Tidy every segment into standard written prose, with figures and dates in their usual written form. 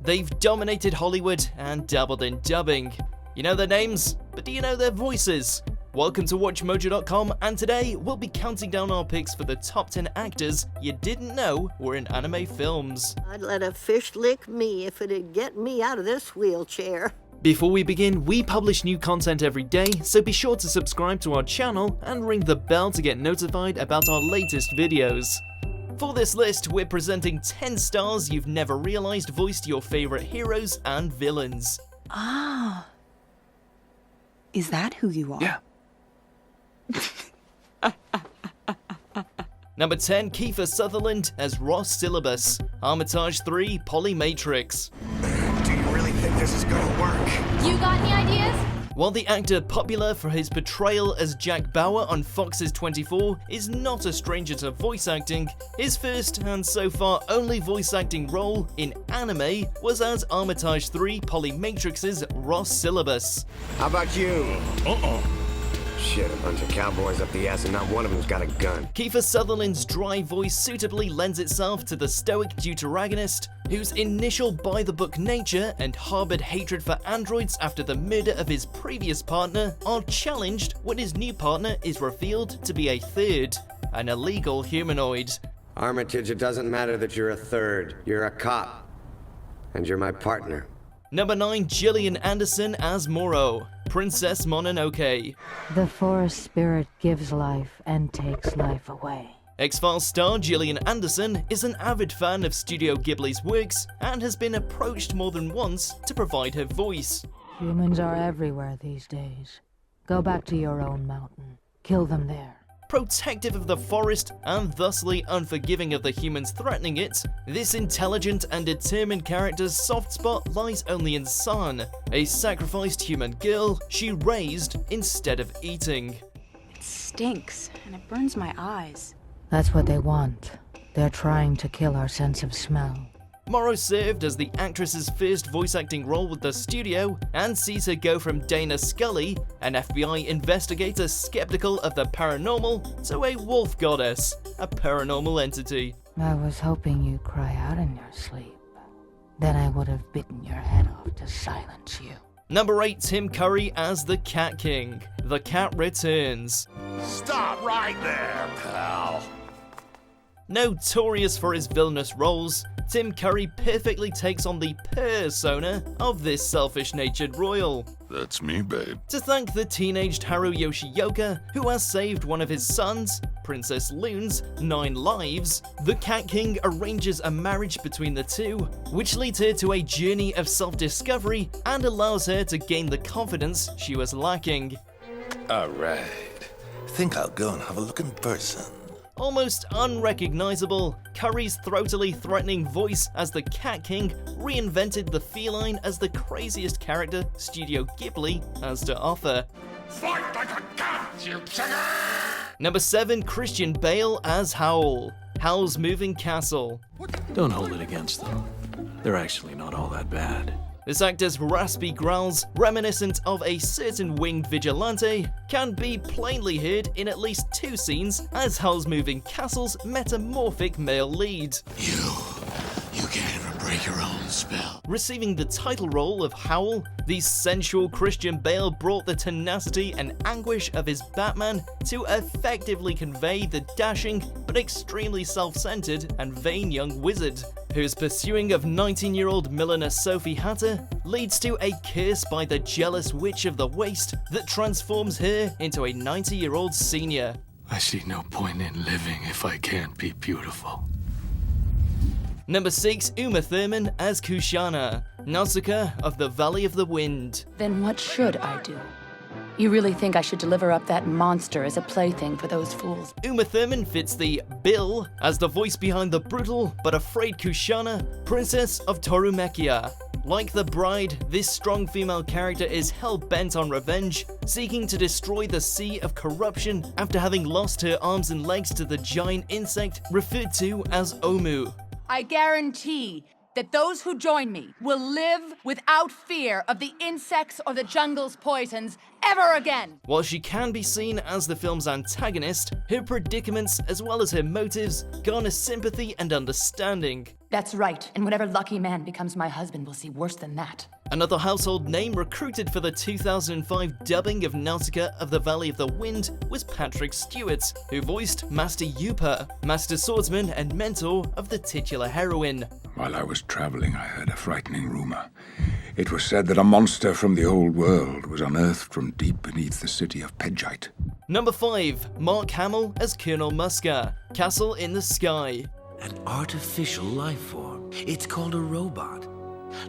They've dominated Hollywood and dabbled in dubbing. You know their names, but do you know their voices? Welcome to WatchMojo.com, and today we'll be counting down our picks for the top 10 actors you didn't know were in anime films. I'd let a fish lick me if it'd get me out of this wheelchair. Before we begin, we publish new content every day, so be sure to subscribe to our channel and ring the bell to get notified about our latest videos. For this list, we're presenting 10 stars you've never realized voiced your favorite heroes and villains. Ah. Is that who you are? Yeah. Number 10, Kiefer Sutherland as Ross Sylibus, Armitage 3 Polymatrix. Do you really think this is gonna work? You got any ideas? While the actor popular for his portrayal as Jack Bauer on Fox's 24 is not a stranger to voice acting, his first and so far only voice acting role in anime was as Armitage 3 Polymatrix's Ross Sylibus. How about you? Shit, a bunch of cowboys up the ass and not one of them's got a gun. Kiefer Sutherland's dry voice suitably lends itself to the stoic deuteragonist, whose initial by-the-book nature and harbored hatred for androids after the murder of his previous partner are challenged when his new partner is revealed to be a third, an illegal humanoid. Armitage, it doesn't matter that you're a third. You're a cop. And you're my partner. Number 9, Gillian Anderson as Moro, Princess Mononoke. The forest spirit gives life and takes life away. X-Files star Gillian Anderson is an avid fan of Studio Ghibli's works and has been approached more than once to provide her voice. Humans are everywhere these days. Go back to your own mountain. Kill them there. Protective of the forest and thusly unforgiving of the humans threatening it, this intelligent and determined character's soft spot lies only in San, a sacrificed human girl she raised instead of eating. It stinks, and it burns my eyes. That's what they want. They're trying to kill our sense of smell. Moro served as the actress's first voice acting role with the studio and sees her go from Dana Scully, an FBI investigator skeptical of the paranormal, to a wolf goddess, a paranormal entity. I was hoping you'd cry out in your sleep. Then I would have bitten your head off to silence you. Number 8, Tim Curry as the Cat King. The Cat Returns. Stop right there, pal. Notorious for his villainous roles, Tim Curry perfectly takes on the persona of this selfish-natured royal. That's me, babe. To thank the teenaged Haru Yoshioka, who has saved one of his sons, Princess Loon's, 9 lives, the Cat King arranges a marriage between the two, which leads her to a journey of self-discovery and allows her to gain the confidence she was lacking. Alright. Think I'll go and have a look in person. Almost unrecognizable, Curry's throatily threatening voice as the Cat King reinvented the feline as the craziest character Studio Ghibli has to offer. Fight like a cat, you chugger! Number 7, Christian Bale as Howl, Howl's Moving Castle. Don't hold it against them. They're actually not all that bad. This actor's raspy growls, reminiscent of a certain winged vigilante, can be plainly heard in at least 2 scenes as Howl's Moving Castle's metamorphic male lead. You can't even break your own spell. Receiving the title role of Howl, the sensual Christian Bale brought the tenacity and anguish of his Batman to effectively convey the dashing but extremely self-centered and vain young wizard, whose pursuing of 19-year-old milliner Sophie Hatter leads to a curse by the jealous witch of the waste that transforms her into a 90-year-old senior. I see no point in living if I can't be beautiful. Number 6, Uma Thurman as Kushana, Nausicaa of the Valley of the Wind. Then what should I do? You really think I should deliver up that monster as a plaything for those fools? Uma Thurman fits the bill as the voice behind the brutal but afraid Kushana, Princess of Torumekia. Like the bride, this strong female character is hell-bent on revenge, seeking to destroy the sea of corruption after having lost her arms and legs to the giant insect referred to as Omu. I guarantee that those who join me will live without fear of the insects or the jungle's poisons ever again. While she can be seen as the film's antagonist, her predicaments as well as her motives garner sympathy and understanding. That's right, and whatever lucky man becomes my husband will see worse than that. Another household name recruited for the 2005 dubbing of Nausicaa of the Valley of the Wind was Patrick Stewart, who voiced Master Yupa, Master Swordsman and mentor of the titular heroine. While I was traveling, I heard a frightening rumor. It was said that a monster from the old world was unearthed from deep beneath the city of Pedgite. Number 5. Mark Hamill as Colonel Muska, Castle in the Sky. An artificial life form. It's called a robot.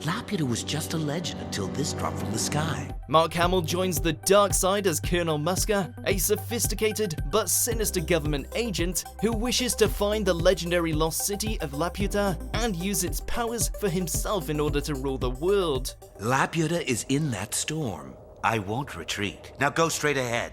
Laputa was just a legend until this dropped from the sky. Mark Hamill joins the dark side as Colonel Muska, a sophisticated but sinister government agent who wishes to find the legendary lost city of Laputa and use its powers for himself in order to rule the world. Laputa is in that storm. I won't retreat. Now go straight ahead.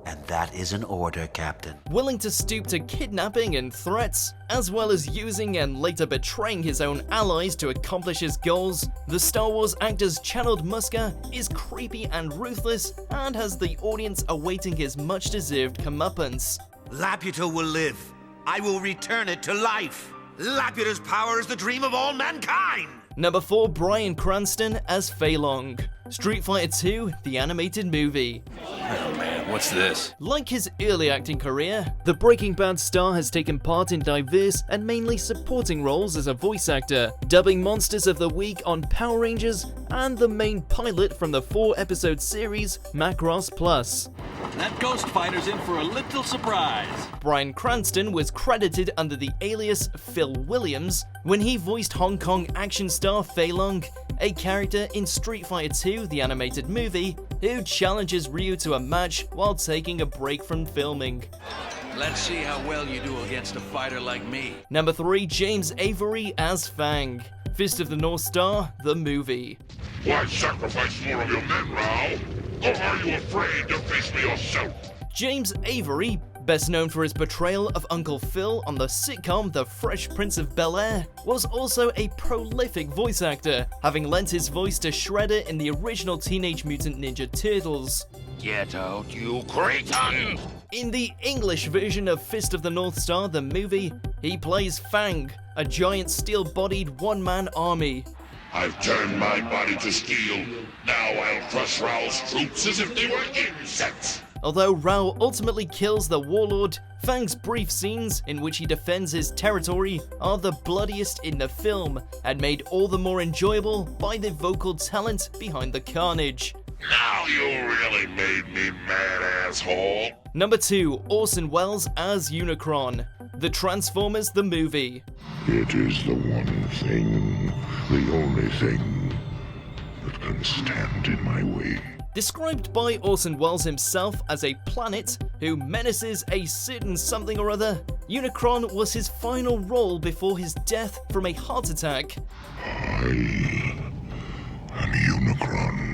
And that is an order, Captain. Willing to stoop to kidnapping and threats, as well as using and later betraying his own allies to accomplish his goals, the Star Wars actor's channeled Muska is creepy and ruthless and has the audience awaiting his much-deserved comeuppance. Laputa will live. I will return it to life. Laputa's power is the dream of all mankind. Number 4. Bryan Cranston as Fei Long, Street Fighter 2, the animated movie. Oh man, what's this? Like his early acting career, the Breaking Bad star has taken part in diverse and mainly supporting roles as a voice actor, dubbing Monsters of the Week on Power Rangers, and the main pilot from the 4-episode series Macross Plus. That ghost fighter's in for a little surprise. Bryan Cranston was credited under the alias Phil Williams when he voiced Hong Kong action star Fei Long, a character in Street Fighter 2, the animated movie, who challenges Ryu to a match while taking a break from filming. Let's see how well you do against a fighter like me. Number 3. James Avery as Fang, Fist of the North Star, the movie. Why sacrifice more of your men, Howl? Or are you afraid to face me yourself? James Avery, best known for his portrayal of Uncle Phil on the sitcom The Fresh Prince of Bel-Air, was also a prolific voice actor, having lent his voice to Shredder in the original Teenage Mutant Ninja Turtles. Get out, you cretin! In the English version of Fist of the North Star, the movie, he plays Fang, a giant steel-bodied one-man army. I've turned my body to steel. Now I'll crush Howl's troops as if they were insects. Although Howl ultimately kills the warlord, Fang's brief scenes in which he defends his territory are the bloodiest in the film, and made all the more enjoyable by the vocal talent behind the carnage. Now you really made me mad, asshole. Number 2. Orson Welles as Unicron, The Transformers the movie. It is the one thing, the only thing, that can stand in my way. Described by Orson Welles himself as a planet who menaces a certain something or other, Unicron was his final role before his death from a heart attack. I am Unicron.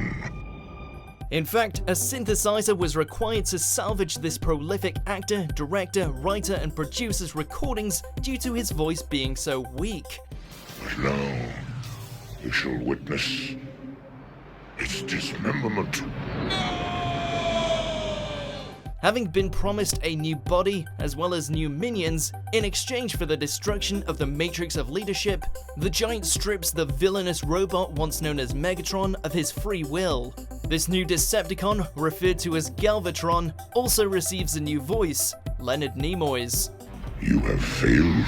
In fact, a synthesizer was required to salvage this prolific actor, director, writer, and producer's recordings due to his voice being so weak. But now, you shall witness its dismemberment. Having been promised a new body, as well as new minions, in exchange for the destruction of the Matrix of Leadership, the Giant strips the villainous robot once known as Megatron of his free will. This new Decepticon, referred to as Galvatron, also receives a new voice, Leonard Nimoy's. You have failed?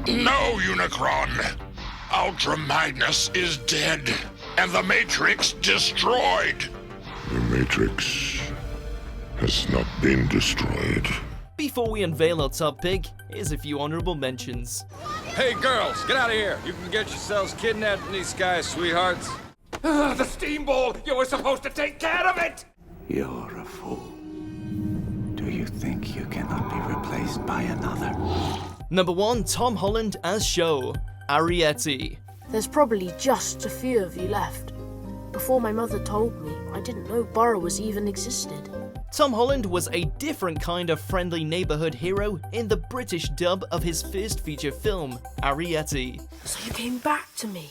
No, Unicron! Ultra Magnus is dead, and the Matrix destroyed! The Matrix has not been destroyed. Before we unveil our top pick, here's a few honorable mentions. Hey girls, get out of here! You can get yourselves kidnapped in these skies, sweethearts. The steamboat! You were supposed to take care of it! You're a fool. Do you think you cannot be replaced by another? Number 1. Tom Holland as Show, Arrietty. There's probably just a few of you left. Before my mother told me, I didn't know Burrow was even existed. Tom Holland was a different kind of friendly neighbourhood hero in the British dub of his first feature film, Arrietty. So you came back to me.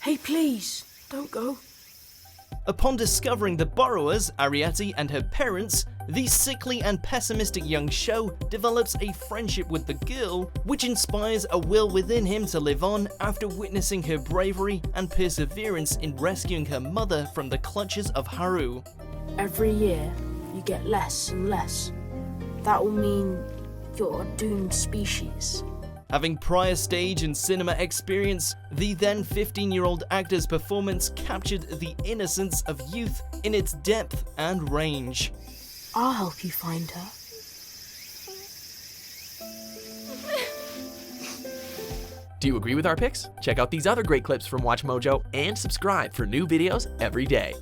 Hey, please, don't go. Upon discovering the borrowers, Arrietty and her parents, the sickly and pessimistic young show develops a friendship with the girl, which inspires a will within him to live on after witnessing her bravery and perseverance in rescuing her mother from the clutches of Haru. Every year, you get less and less. That will mean you're a doomed species. Having prior stage and cinema experience, the then 15-year-old actor's performance captured the innocence of youth in its depth and range. I'll help you find her. Do you agree with our picks? Check out these other great clips from WatchMojo and subscribe for new videos every day.